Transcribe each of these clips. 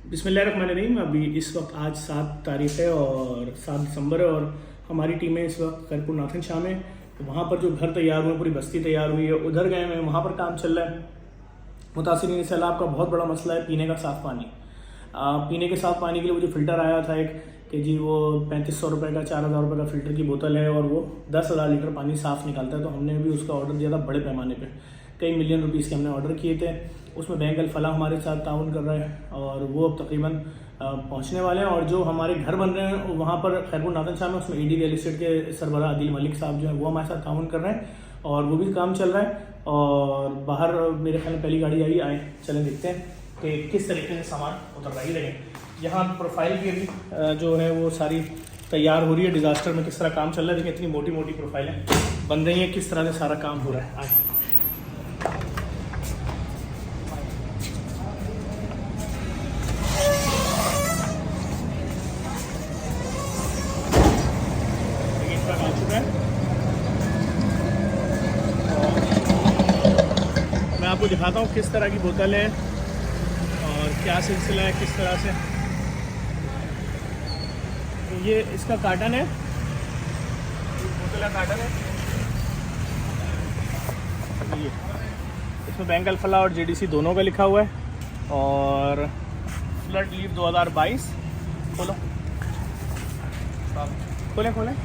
बिस्मिल्लाहिर्रहमानिर्रहीम। अभी इस वक्त आज 7 तारीख है और 7 दिसंबर है और हमारी टीमें इस वक्त खैरपुर नाथन शाह में, तो वहाँ पर जो घर तैयार हुए, पूरी बस्ती तैयार हुई है, उधर गए हैं, वहाँ पर काम चल रहा है। मुतासिरीन सैलाब का बहुत बड़ा मसला है पीने का साफ़ पानी। पीने के साफ़ पानी के लिए वो जो फ़िल्टर आया था एक कि जी वो 3500 रुपये का 4000 रुपये का फ़िल्टर की बोतल है और वो 10,000 लीटर पानी साफ़ निकालता है। तो हमने भी उसका ऑर्डर दिया था बड़े पैमाने पे, कई मिलियन रुपीज़ के हमने ऑर्डर किए थे। उसमें बैंक अल फलाह हमारे साथ ताउन कर रहा है और वो अब तकरीबन पहुंचने वाले हैं। और जो हमारे घर बन रहे हैं वहाँ पर खैरपुर नाथन शाह में, उसमें ईडी रियल एस्टेट के सरबराह आदिल मलिक साहब जो है वो हमारे साथ ताउन कर रहे हैं और वो भी काम चल रहा है। और बाहर मेरे ख्याल में पहली गाड़ी आई, आए चलें देखते हैं कि किस तरीके से सामान उतर रहा ही रहे। यहाँ प्रोफाइल भी अभी जो है वो सारी तैयार हो रही है। डिज़ास्टर में किस तरह काम चल रहा है, देखिए इतनी मोटी मोटी प्रोफाइलें बन रही हैं, किस तरह से सारा काम हो रहा है। आए मैं आपको दिखाता हूँ किस तरह की बोतल है और क्या सिलसिला है, किस तरह से। तो ये इसका कार्टन है, बोतल का कार्टन है ये। इसमें बैंक अल फलाह और जेडीसी दोनों का लिखा हुआ है और फ्लड लीव 2022। खोलो खोलें खोलें।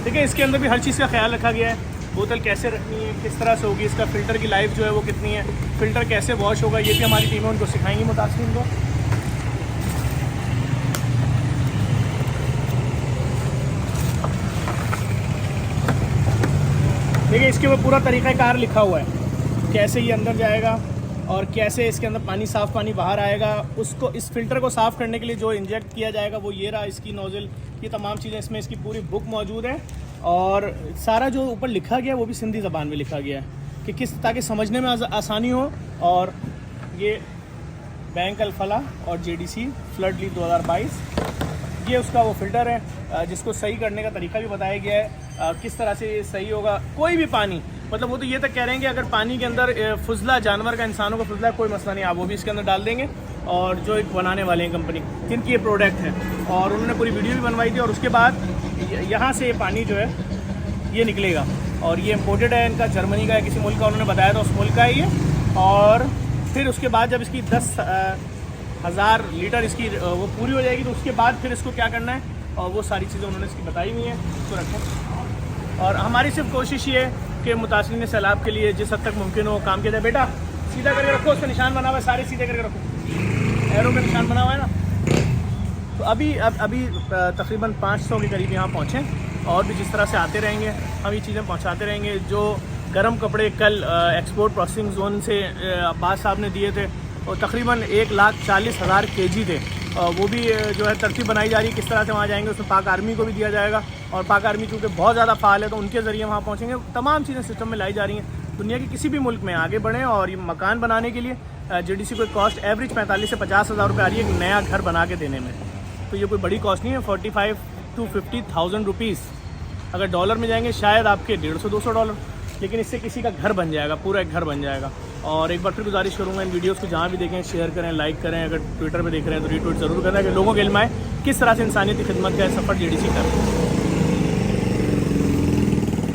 देखिए इसके अंदर भी हर चीज़ का ख्याल रखा गया है। बोतल कैसे रखनी है, किस तरह से होगी, इसका फ़िल्टर की लाइफ जो है वो कितनी है, फ़िल्टर कैसे वॉश होगा, ये भी हमारी टीमें उनको सिखाएंगी मुतासिरीन को। देखिए इसके ऊपर पूरा तरीक़ाकार लिखा हुआ है, कैसे ये अंदर जाएगा और कैसे इसके अंदर पानी, साफ़ पानी बाहर आएगा। उसको, इस फ़िल्टर को साफ़ करने के लिए जो इंजेक्ट किया जाएगा वो ये रहा, इसकी नोज़ल, ये तमाम चीज़ें इसमें, इसकी पूरी बुक मौजूद है। और सारा जो ऊपर लिखा गया वो भी सिंधी ज़बान में लिखा गया है कि किस, ताकि समझने में आसानी हो। और ये बैंक अल फलाह और जेडीसी फ्लड लीव 2022, ये उसका वो फ़िल्टर है जिसको सही करने का तरीका भी बताया गया है, किस तरह से ये सही होगा। कोई भी पानी, मतलब वो तो ये तक कह रहे हैं कि अगर पानी के अंदर फुजला जानवर का, इंसानों का फुजला, कोई मसला नहीं, आप वो भी इसके अंदर डाल देंगे। और जो एक बनाने वाले हैं कंपनी जिनकी ये प्रोडक्ट है, और उन्होंने पूरी वीडियो भी बनवाई थी। और उसके बाद यहाँ से ये पानी जो है ये निकलेगा और ये इम्पोर्टेड है, इनका जर्मनी का है, किसी मुल्क का उन्होंने बताया था, उस मुल्क का है ये। और फिर उसके बाद जब इसकी 10,000 लीटर इसकी वो पूरी हो जाएगी तो उसके बाद फिर इसको क्या करना है, और वो सारी चीज़ें उन्होंने इसकी बताई हुई हैं, उसको रखें। और हमारी सिर्फ कोशिश ये है कि मुतासिरीन सैलाब के लिए जिस हद तक मुमकिन हो काम किया जाए। बेटा सीधा करके रखो, उसका निशान बना हुआ है, सारे सीधे करके रखो, एरो का निशान बना हुआ है ना। तो अभी तकरीबन 500 के करीब यहाँ पहुँचे और भी जिस तरह से आते रहेंगे हम ये चीज़ें पहुँचाते रहेंगे। जो गर्म कपड़े कल एक्सपोर्ट प्रोसेसिंग जोन से अब्बास साहब ने दिए थे और तकरीबन 1,40,000 kg थे, वो भी जो है तरतीब बनाई जा रही है किस तरह से वहाँ जाएंगे। उसमें पाक आर्मी को भी दिया जाएगा और पाक आर्मी चूँकि बहुत ज़्यादा फ़ाल है तो उनके ज़रिए वहाँ पहुँचेंगे। तमाम चीज़ें सिस्टम में लाई जा रही हैं, दुनिया के किसी भी मुल्क में आगे बढ़ें। और ये मकान बनाने के लिए जेडीसी को कॉस्ट एवरेज 45 से 50,000 रुपये आ रही है एक नया घर बना के देने में। तो ये कोई बड़ी कॉस्ट नहीं है, 45 to 50,000 रुपीज़। अगर डॉलर में जाएंगे शायद आपके 150-200 डॉलर, लेकिन इससे किसी का घर बन जाएगा, पूरा एक घर बन जाएगा। और एक बार फिर गुजारिश करूँगा इन वीडियोस को जहाँ भी देखें शेयर करें, लाइक करें। अगर ट्विटर पे देख रहे हैं तो रीट्वीट ज़रूर करें कि लोगों के इल्म आए किस तरह से इंसानियत की खिदमत का सफ़र जेडीसी कर रहे हैं।